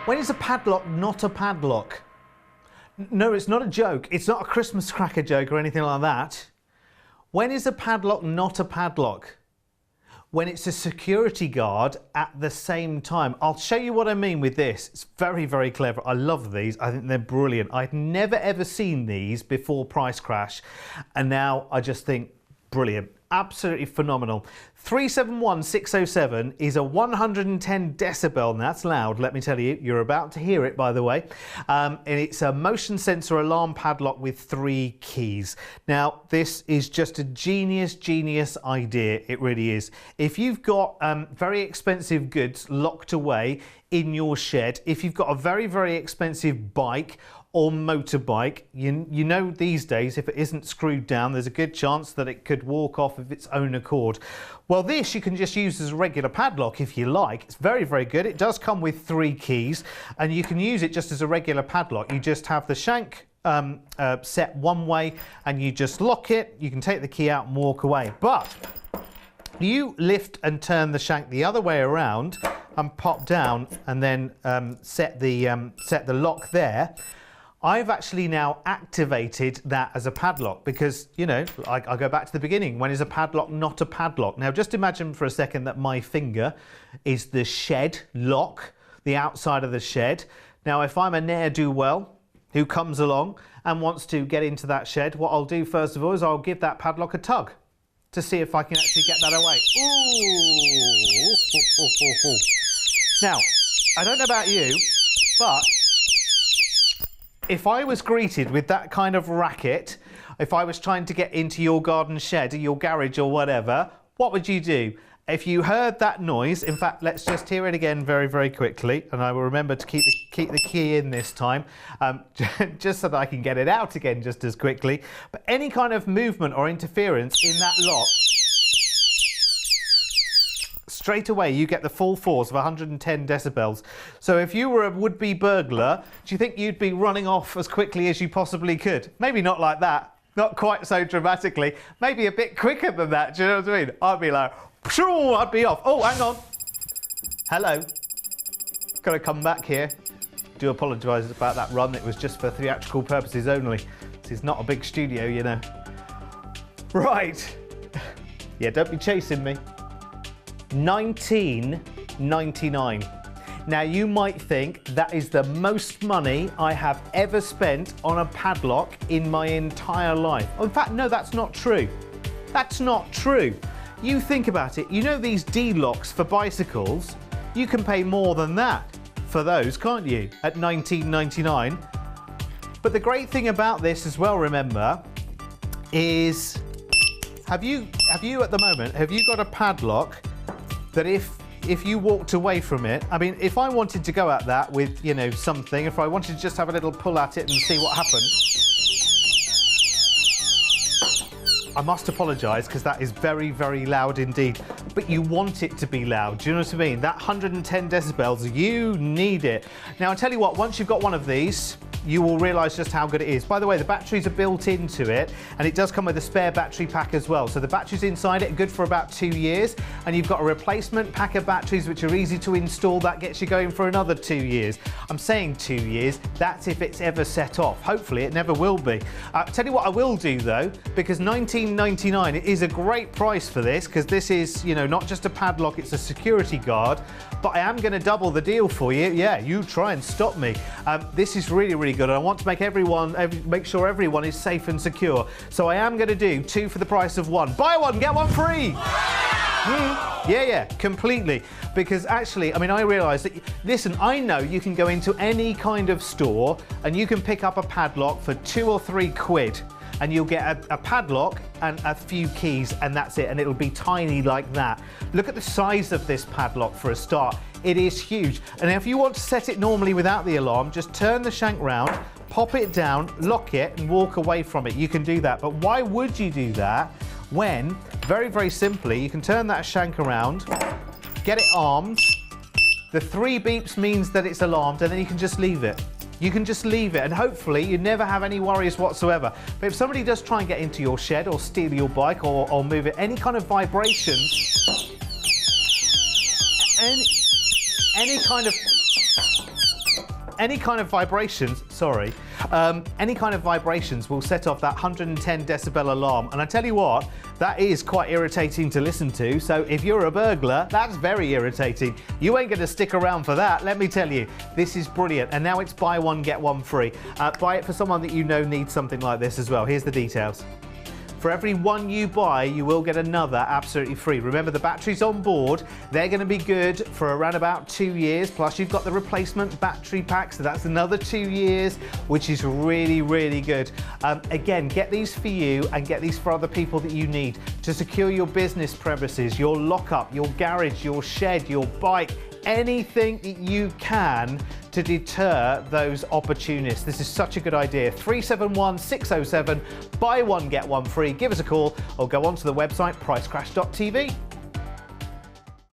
When is a padlock not a padlock? No, it's not a joke. It's not a Christmas cracker joke or anything like that. When is a padlock not a padlock? When it's a security guard at the same time. I'll show you what I mean with this. It's very, very clever. I love these. I think they're brilliant. I'd never ever seen these before Price Crash, and now I just think brilliant. Absolutely phenomenal. 371607 is a 110 decibel, and that's loud, let me tell you. You're about to hear it, by the way. And it's a motion sensor alarm padlock with 3 keys. Now, this is just a genius idea. It really is. If you've got very expensive goods locked away in your shed, if you've got a very, very expensive bike or motorbike, you know these days if it isn't screwed down, there's a good chance that it could walk off of its own accord. Well, this you can just use as a regular padlock if you like. It's very, very good. It does come with 3 keys, and you can use it just as a regular padlock. You just have the shank set one way and you just lock it. You can take the key out and walk away. But you lift and turn the shank the other way around and pop down and then set the lock there. I've actually now activated that as a padlock because, you know, I go back to the beginning. When is a padlock not a padlock? Now, just imagine for a second that my finger is the shed lock, the outside of the shed. Now, if I'm a ne'er-do-well who comes along and wants to get into that shed, what I'll do first of all is I'll give that padlock a tug to see if I can actually get that away. Ooh. Now, I don't know about you, but if I was greeted with that kind of racket, if I was trying to get into your garden shed or your garage or whatever, what would you do? If you heard that noise, in fact, let's just hear it again very, very quickly, and I will remember to keep the key in this time, just so that I can get it out again just as quickly. But any kind of movement or interference in that lock, straight away you get the full force of 110 decibels. So if you were a would-be burglar, do you think you'd be running off as quickly as you possibly could? Maybe not like that, not quite so dramatically, maybe a bit quicker than that, do you know what I mean? I'd be like, pshoo, I'd be off. Oh, hang on. Hello. Got to come back here. Do apologise about that run, it was just for theatrical purposes only. This is not a big studio, you know. Right. Yeah, don't be chasing me. $19.99. Now you might think that is the most money I have ever spent on a padlock in my entire life. In fact, no, that's not true. That's not true. You think about it, you know these D-locks for bicycles, you can pay more than that for those, can't you, at $19.99. But the great thing about this as well, remember, is have you at the moment, have you got a padlock that if you walked away from it, I mean, if I wanted to go at that with, you know, something, if I wanted to just have a little pull at it and see what happened, I must apologise because that is very, very loud indeed. But you want it to be loud, do you know what I mean? That 110 decibels, you need it. Now, I tell you what, once you've got one of these, you will realise just how good it is. By the way, the batteries are built into it, and it does come with a spare battery pack as well. So the batteries inside it are good for about 2 years, and you've got a replacement pack of batteries which are easy to install. That gets you going for another 2 years. I'm saying 2 years, that's if it's ever set off. Hopefully it never will be. Tell you what I will do though, because $19.99, it is a great price for this, because this is, you know, not just a padlock, it's a security guard, but I am going to double the deal for you. Yeah, you try and stop me. This is really, really good. I want to make make sure everyone is safe and secure. So I am going to do 2 for the price of 1. Buy 1, get 1 free. Yeah, completely. Because actually, I mean, I realise that, listen, I know you can go into any kind of store and you can pick up a padlock for 2 or 3 quid. And you'll get a padlock and a few keys, and that's it, and it'll be tiny like that. Look at the size of this padlock for a start. It is huge. And if you want to set it normally without the alarm, just turn the shank round, pop it down, lock it, and walk away from it. You can do that. But why would you do that when, very, very simply, you can turn that shank around, get it armed, the 3 beeps means that it's alarmed, and then you can just leave it. You can just leave it, and hopefully you never have any worries whatsoever. But if somebody does try and get into your shed or steal your bike or move it, any kind of vibrations, any kind of vibrations, any kind of vibrations will set off that 110 decibel alarm. And I tell you what, that is quite irritating to listen to. So if you're a burglar, that's very irritating. You ain't going to stick around for that, let me tell you. This is brilliant. And now it's buy one, get one free. Buy it for someone that you know needs something like this as well. Here's the details. For every one you buy, you will get another absolutely free. Remember, the batteries on board, they're going to be good for around about 2 years. Plus, you've got the replacement battery pack, so that's another 2 years, which is really, really good. Again, get these for you and get these for other people that you need to secure your business premises, your lockup, your garage, your shed, your bike, anything that you can to deter those opportunists. This is such a good idea. 371-607, buy one, get one free. Give us a call or go onto the website pricecrash.tv.